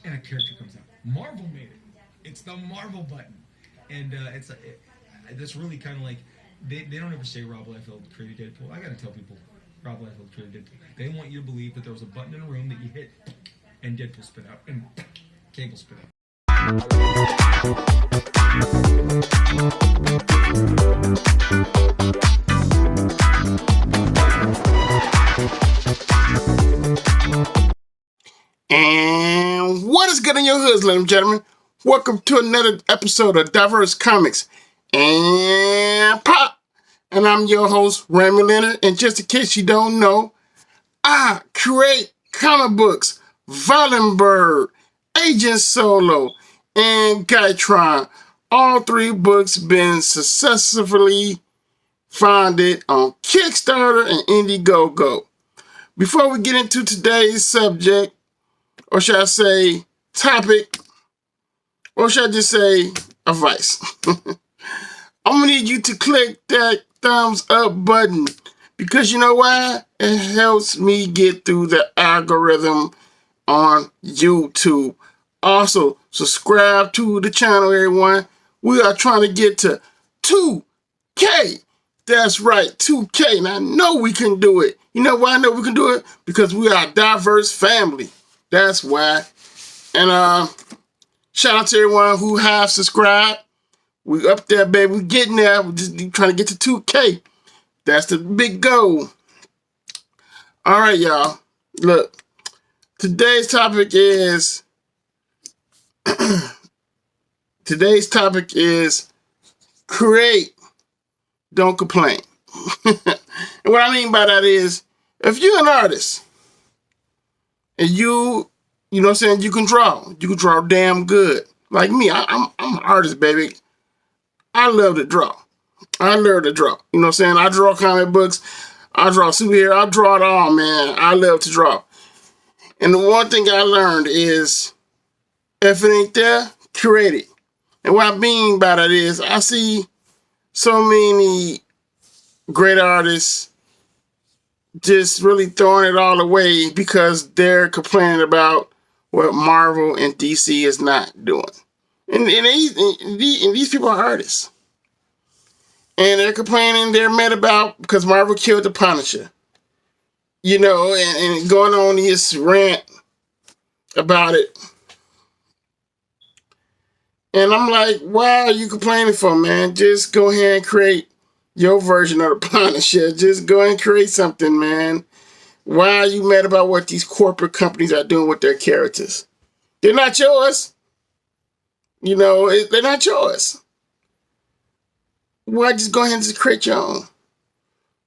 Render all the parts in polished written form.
and a character comes out. Marvel made it. It's the Marvel button, and that's really kind of like they don't ever say Rob Liefeld created Deadpool. I gotta tell people Rob Liefeld created Deadpool. They want you to believe that there was a button in a room that you hit, and Deadpool spit out, and Cable spit out. And what is good in your hoods, ladies and gentlemen? Welcome to another episode of Diverse Comics and Pop. And I'm your host, Ramy Leonard. And just in case you don't know, I create comic books, Volenberg, Agent Solo, and Guytron. All three books been successfully founded on Kickstarter and Indiegogo. Before we get into today's subject, or should I say topic, or should I just say advice? I'm gonna need you to click that thumbs up button because you know why? It helps me get through the algorithm on YouTube. Also, subscribe to the channel, everyone. We are trying to get to 2K. That's right, 2K. And I know we can do it. You know why I know we can do it? Because we are a diverse family. That's why. And shout out to everyone who have subscribed. We up there, baby. We getting there. We're just trying to get to 2K. That's the big goal. All right, y'all. Look, today's topic is create, don't complain. And what I mean by that is, if you're an artist and you know what I'm saying, you can draw damn good. Like me, I'm an artist, baby. I love to draw. You know what I'm saying? I draw comic books. I draw superhero. I draw it all, man. I love to draw. And the one thing I learned is, if it ain't there, create it. And what I mean by that is, I see so many great artists just really throwing it all away because they're complaining about what Marvel and DC is not doing. And these people are artists. And they're complaining, they're mad about because Marvel killed the Punisher. You know, and going on this rant about it. And I'm like, why are you complaining for, man? Just go ahead and create your version of the Punisher. Just go ahead and create something, man. Why are you mad about what these corporate companies are doing with their characters? They're not yours. You know, they're not yours. Why just go ahead and just create your own?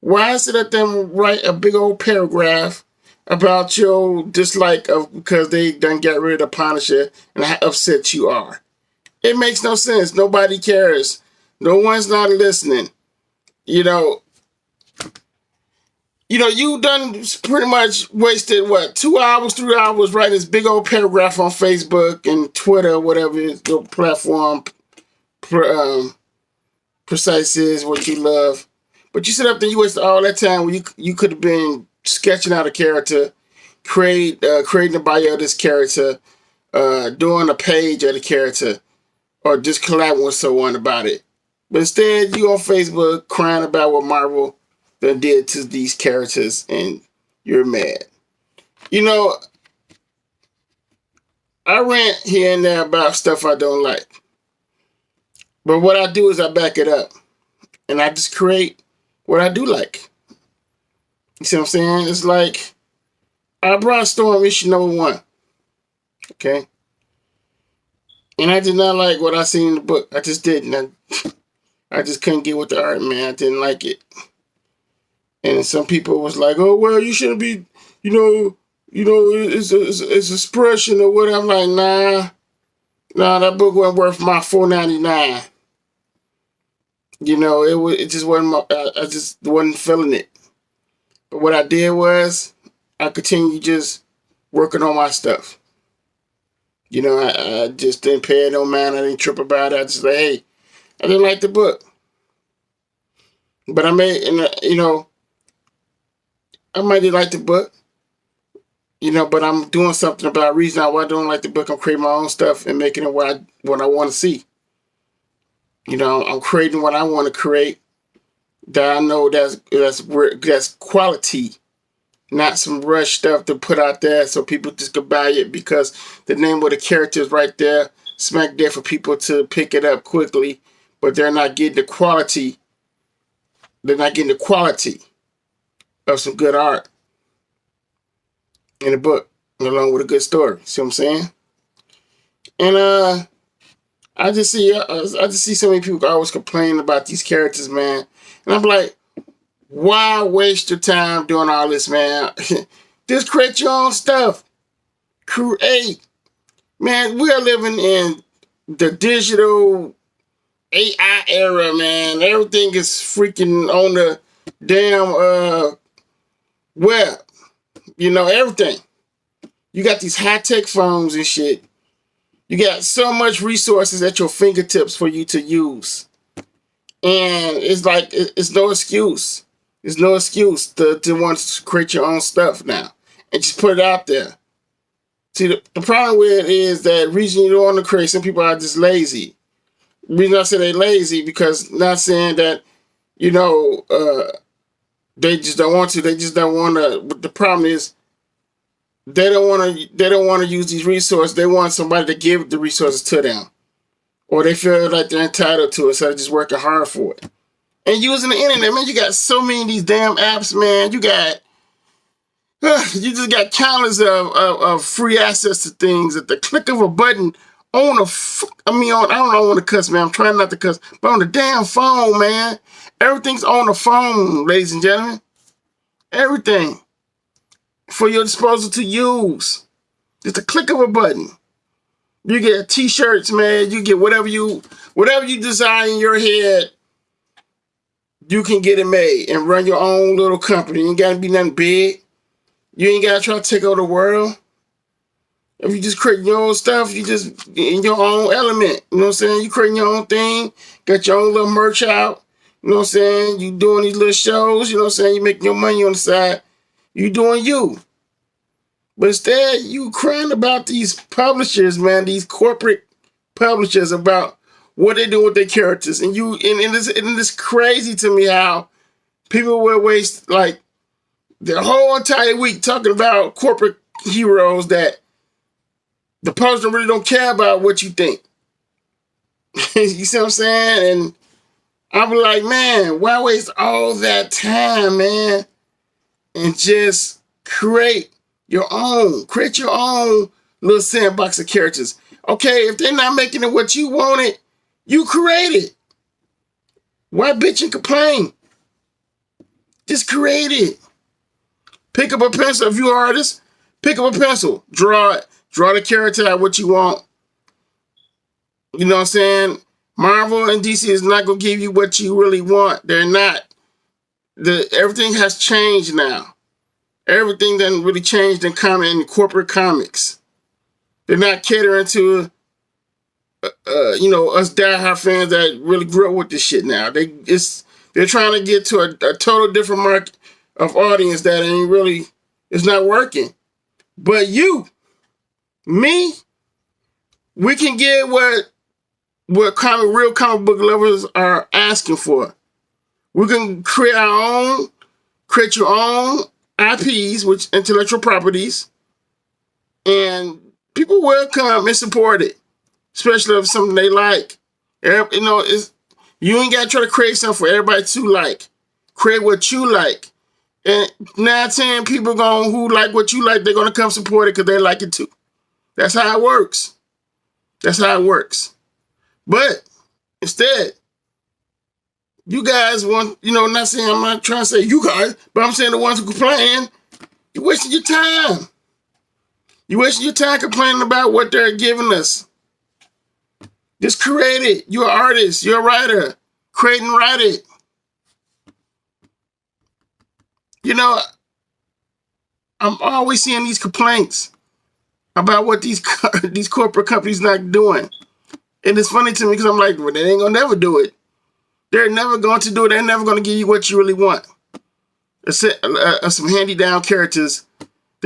Why sit up there and write a big old paragraph about your dislike of because they done got rid of the Punisher and how upset you are? It makes no sense. Nobody cares. No one's not listening. You know, you done pretty much wasted, 2 hours, 3 hours writing this big old paragraph on Facebook and Twitter, whatever your platform precise is, what you love. But you sit up there, you wasted all that time when you could have been sketching out a character, creating a bio of this character, doing a page of the character, or just collabing with someone about it. But instead, you on Facebook crying about what Marvel done did to these characters, and you're mad. You know, I rant here and there about stuff I don't like. But what I do is I back it up. And I just create what I do like. You see what I'm saying? It's like, I brought Storm issue #1. Okay? And I did not like what I seen in the book. I just didn't. I just couldn't get with the art, man. I didn't like it. And some people was like, oh, well, you shouldn't be, it's expression or whatever. I'm like, nah, that book wasn't worth my $4.99. You know, it just wasn't I just wasn't feeling it. But what I did was, I continued just working on my stuff. You know, I just didn't pay it no mind. I didn't trip about it. I just like, hey, I didn't like the book. But I might have liked the book. But I'm doing something about reason why I don't like the book. I'm creating my own stuff and making it what I want to see. I'm creating what I want to create. That I know that's quality, not some rush stuff to put out there so people just can buy it because the name of the character is right there, smack there for people to pick it up quickly, but they're not getting the quality. They're not getting the quality of some good art in a book, along with a good story. See what I'm saying? And I just see so many people always complaining about these characters, man. And I'm like, why waste your time doing all this, man? Just create your own stuff. Create. Man, we are living in the digital AI era, man. Everything is freaking on the damn web. Everything. You got these high-tech phones and shit. You got so much resources at your fingertips for you to use. And it's like, it's no excuse. There's no excuse to want to create your own stuff now. And just put it out there. See, the problem with it is that the reason you don't want to create, some people are just lazy. The reason I say they're lazy, because not saying that, they just don't want to. They just don't want to. But the problem is, they don't want to use these resources. They want somebody to give the resources to them. Or they feel like they're entitled to it, so they're just working hard for it. And using the internet, man, you got so many of these damn apps, man. You just got countless of free access to things at the click of a button on I don't want to cuss, man. I'm trying not to cuss, but on the damn phone, man. Everything's on the phone, ladies and gentlemen. Everything for your disposal to use. Just a click of a button. You get t-shirts, man. You get whatever you desire in your head. You can get it made and run your own little company. You ain't got to be nothing big. You ain't got to try to take over the world. If you just create your own stuff, you just in your own element. You know what I'm saying? You creating your own thing. Got your own little merch out. You know what I'm saying? You doing these little shows. You know what I'm saying? You making your money on the side. You doing you. But instead, you crying about these publishers, man, these corporate publishers, about what they do with their characters. And it's crazy to me how people will waste like the whole entire week talking about corporate heroes that the publisher really don't care about what you think. You see what I'm saying? And I'm like, man, why waste all that time, man, and just create your own little sandbox of characters. Okay, if they're not making it what you wanted, you create it. Why bitch and complain? Just create it. Pick up a pencil. If you're an artist, pick up a pencil. Draw it. Draw the character out what you want. You know what I'm saying? Marvel and DC is not going to give you what you really want. They're not. Everything has changed now. Everything doesn't really change in corporate comics. They're not catering to, us diehard fans that really grew up with this shit now. They're trying to get to a total different market of audience that ain't really, it's not working. But me, we can get what real comic book lovers are asking for. We can create your own IPs, which intellectual properties, and people will come and support it, especially if something they like. You ain't got to try to create something for everybody to like. Create what you like. And 9 out of 10 people who like what you like, they're going to come support it because they like it too. That's how it works. But instead, you guys want, I'm not trying to say you guys, but I'm saying the ones who complain, you're wasting your time. You're wasting your time complaining about what they're giving us. Just create it. You're an artist. You're a writer. Create and write it. I'm always seeing these complaints about what these corporate companies not doing. And it's funny to me because I'm like, well, they ain't going to never do it. They're never going to do it. They're never going to give you what you really want. Some handy-down characters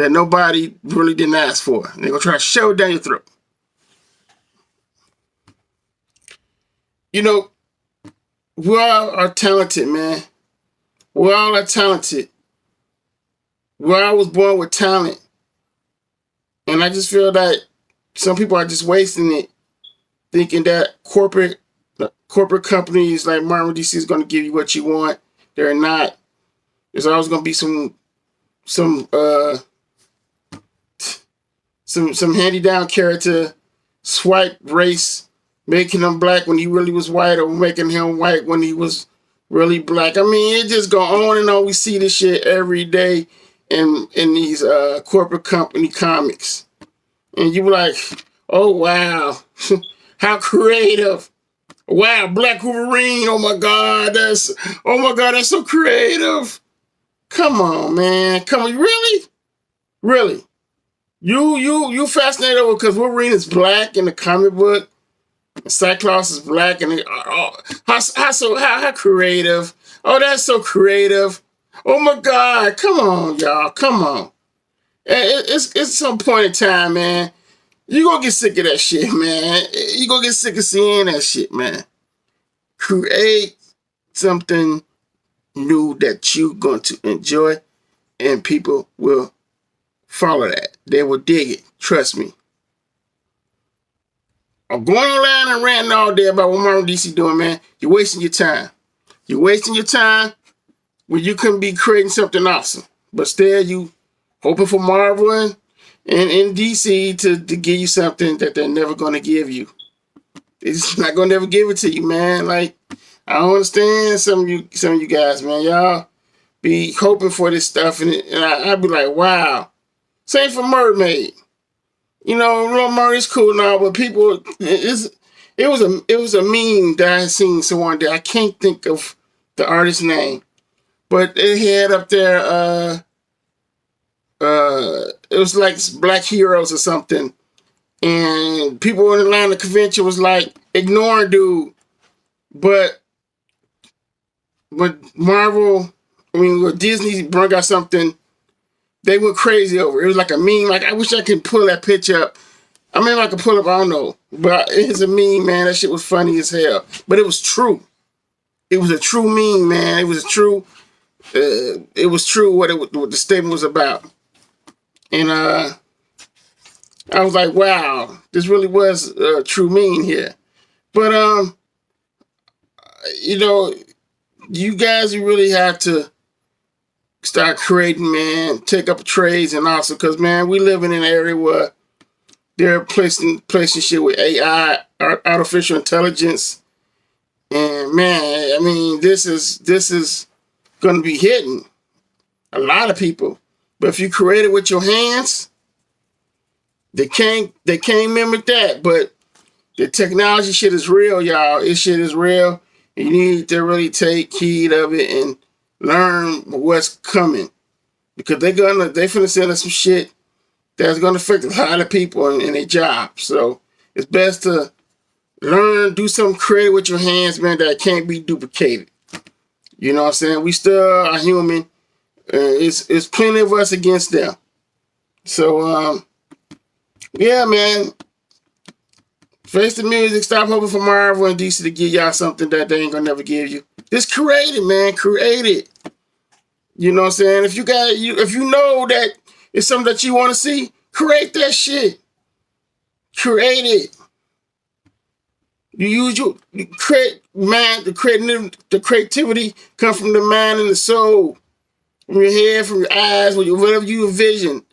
that nobody really didn't ask for. And they're going to try to shove it down your throat. You know, we all are talented, man. We all are talented. We all was born with talent. And I just feel that some people are just wasting it, thinking that corporate companies like Marvel DC is going to give you what you want. They're not. There's always going to be some handy-down character, swipe race, making him black when he really was white, or making him white when he was really black. I mean, it just go on and on. We see this shit every day in these corporate company comics. And you be like, oh, wow. How creative. Wow, Black Wolverine. Oh, my God. That's so creative. Come on, man. Come on. Really? Really? You fascinated over because Wolverine is black in the comic book. Cyclops is black, and how creative? Oh, that's so creative. Oh my God! Come on, y'all! Come on! It's some point in time, man. You gonna get sick of that shit, man. You gonna get sick of seeing that shit, man. Create something new that you going to enjoy, and people will follow that. They will dig it. Trust me. I'm going online and ranting all day about what Marvel DC doing, man. You're wasting your time. You're wasting your time when you couldn't be creating something awesome. But instead, you hoping for Marvel and DC to give you something that they're never going to give you. They're just not going to never give it to you, man. Like, I don't understand some of you guys, man. Y'all be hoping for this stuff, and I'd be like, wow. Same for Mermaid. You know, Little Mermaid's cool now, but people, it was a meme that I seen someone that I can't think of the artist's name, but it had up there, it was like Black Heroes or something, and people in the line of convention was like ignoring dude, but Marvel, when Disney brought out something, they went crazy over it. It was like a meme. Like, I wish I could pull that picture up. I mean, if I could pull up, I don't know. But it's a meme, man. That shit was funny as hell. But it was true. It was a true meme, man. It was true. It was true what the statement was about. And I was like, wow, this really was a true meme here. But, you know, you guys really have to start creating, man, take up trades, and also because, man, we live in an area where they're placing shit with AI, artificial intelligence, and man, I mean, this is going to be hitting a lot of people. But if you create it with your hands, they can't mimic that. But the technology shit is real, y'all. This shit is real. You need to really take heed of it and learn what's coming, because they finna send us some shit that's gonna affect a lot of people in their jobs. So it's best to learn, do something creative with your hands, man, that can't be duplicated. You know what I'm saying? We still are human. It's plenty of us against them. So yeah, man. Face the music. Stop hoping for Marvel and DC to give y'all something that they ain't gonna never give you. Just create it, man. Create it. You know what I'm saying? If you know that it's something that you want to see, create that shit. Create it. You create, man. The creativity comes from the mind and the soul, from your head, from your eyes, whatever you envision.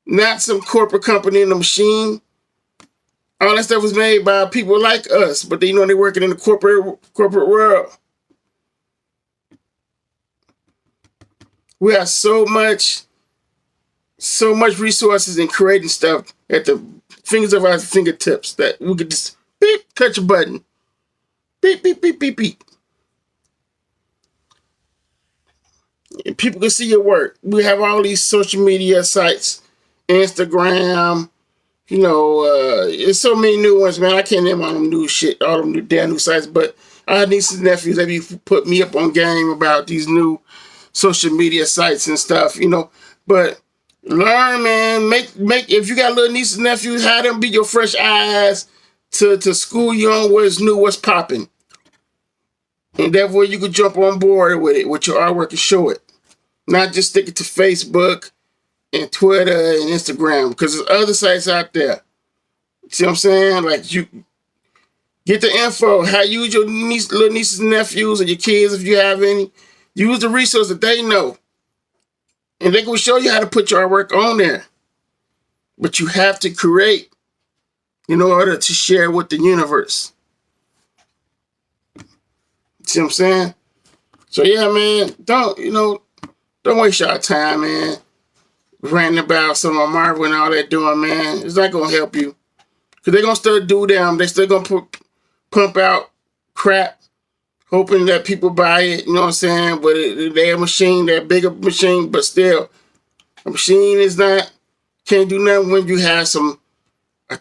Not some corporate company in the machine. All that stuff was made by people like us, but they're working in the corporate world. We have so much resources in creating stuff at the fingers of our fingertips that we could just beep, touch a button. Beep, beep, beep, beep, beep. And people can see your work. We have all these social media sites, Instagram. You know, there's so many new ones, man. I can't name all them new shit, all them damn new sites, but I have nieces and nephews that be put me up on game about these new social media sites and stuff, you know. But Learn, man. Make if you got little nieces and nephews, have them be your fresh eyes to school you on what's new, what's popping. And that way you could jump on board with it, with your artwork and show it. Not just stick it to Facebook and Twitter and Instagram, because there's other sites out there. See what I'm saying? Like, you get the info, how you use your little nieces and nephews or your kids if you have any. Use the resources that they know. And they can show you how to put your artwork on there. But you have to create in order to share with the universe. See what I'm saying? So yeah, man, don't waste your time, man, ranting about some of Marvel and all that doing, man. It's not gonna help you. Cause they're gonna still do them. They still gonna pump out crap, hoping that people buy it, you know what I'm saying? But they're a machine, they're a bigger machine, but still, a machine can't do nothing when you have some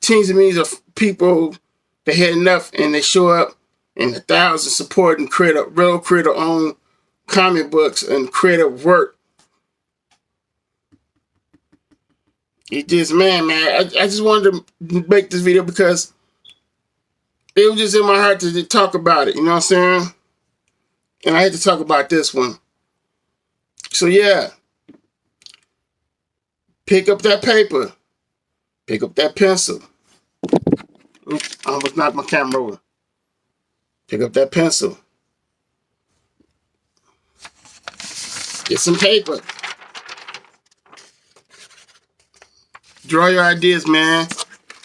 teams and millions of people that had enough and they show up in the thousands supporting real creator owned comic books and creative work. It just, man, I just wanted to make this video because it was just in my heart to talk about it, you know what I'm saying? And I had to talk about this one. So yeah, pick up that paper, pick up that pencil. Oops, I almost knocked my camera over. Pick up that pencil. Get some paper. Draw your ideas, man.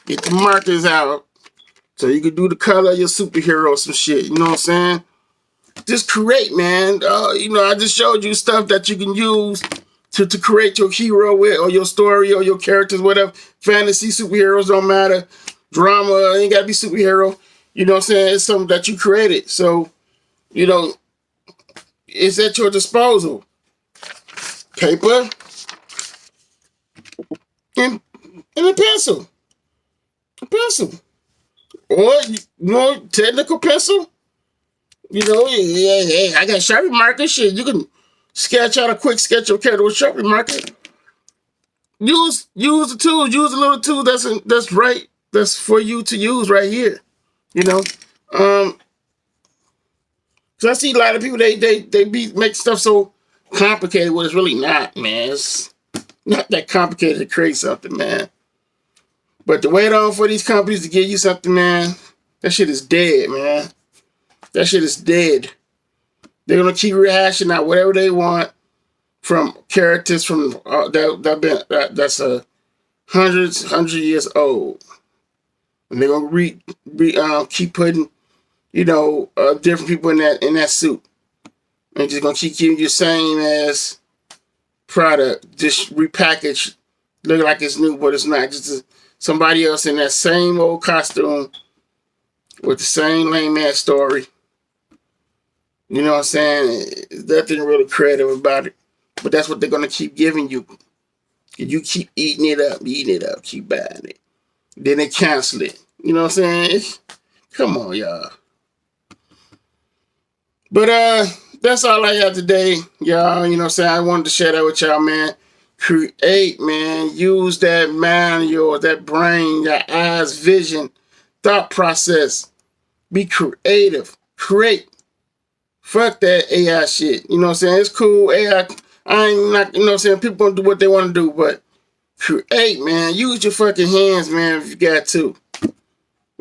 Get the markers out so you can do the color of your superhero, some shit. You know what I'm saying? Just create, man. I just showed you stuff that you can use to create your hero with, or your story, or your characters, whatever. Fantasy, superheroes, don't matter. Drama, ain't gotta be superhero. You know what I'm saying? It's something that you created. So, it's at your disposal. Paper and a pencil. A pencil. Or, technical pencil. I got Sharpie marker. Shit, you can sketch out a quick sketch of character with Sharpie marker. Use the tools. Use a little tool that's right. That's for you to use right here. Cause I see a lot of people they make stuff so complicated when it's really not, man. It's not that complicated to create something, man. But to wait on for these companies to give you something, man, that shit is dead, man. That shit is dead. They're gonna keep rehashing out whatever they want from characters from that's hundred years old, and they're gonna keep putting different people in that suit, and just gonna keep giving you the same as product, just repackaged, look like it's new, but it's not. Just somebody else in that same old costume with the same lame ass story. You know what I'm saying? Nothing really creative about it. But that's what they're going to keep giving you. You keep eating it up, keep buying it. Then they cancel it. You know what I'm saying? Come on, y'all. But that's all I have today, y'all. You know what I'm saying? I wanted to share that with y'all, man. Create, man. Use that mind of yours, that brain, that eyes, vision, thought process. Be creative. Create. Fuck that AI shit. You know what I'm saying? It's cool. AI, I ain't not, you know what I'm saying? People gonna do what they want to do, but create, man. Use your fucking hands, man, if you got to.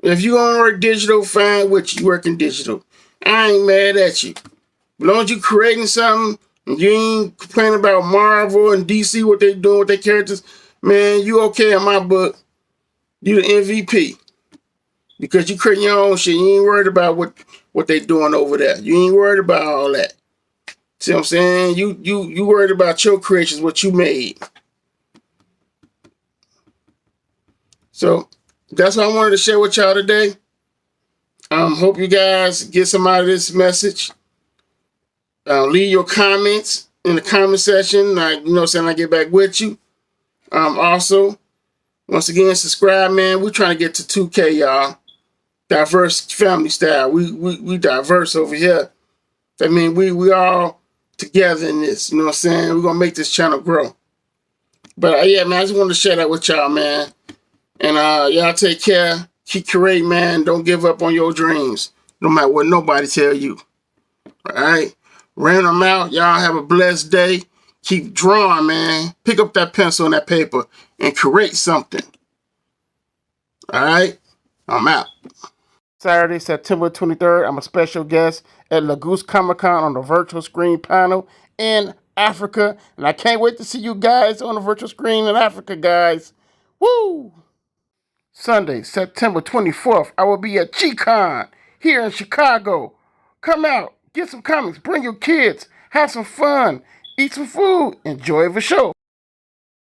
If you gonna work digital, fine with you working digital. I ain't mad at you. As long as you creating something, and you ain't complaining about Marvel and DC, what they doing with their characters, man, you okay in my book. You the MVP. Because you creating your own shit. You ain't worried about what they doing over there. You ain't worried about all that. See what I'm saying? You worried about your creations, what you made. So that's what I wanted to share with y'all today. Hope you guys get some out of this message. Leave your comments in the comment section. You know what I'm saying? I get back with you. Also, once again, subscribe, man. We're trying to get to 2K, y'all. Diverse family style. We diverse over here. I mean, we all together in this. You know what I'm saying? We're going to make this channel grow. But yeah, man, I just wanted to share that with y'all, man. And y'all take care. Keep creating, man. Don't give up on your dreams, no matter what nobody tell you. All right? Ran them out. Y'all have a blessed day. Keep drawing, man. Pick up that pencil and that paper and create something. All right? I'm out. Saturday, September 23rd, I'm a special guest at Lagos Comic Con on the virtual screen panel in Africa. And I can't wait to see you guys on the virtual screen in Africa, guys. Woo! Sunday, September 24th, I will be at G-Con here in Chicago. Come out, get some comics, bring your kids, have some fun, eat some food, enjoy the show.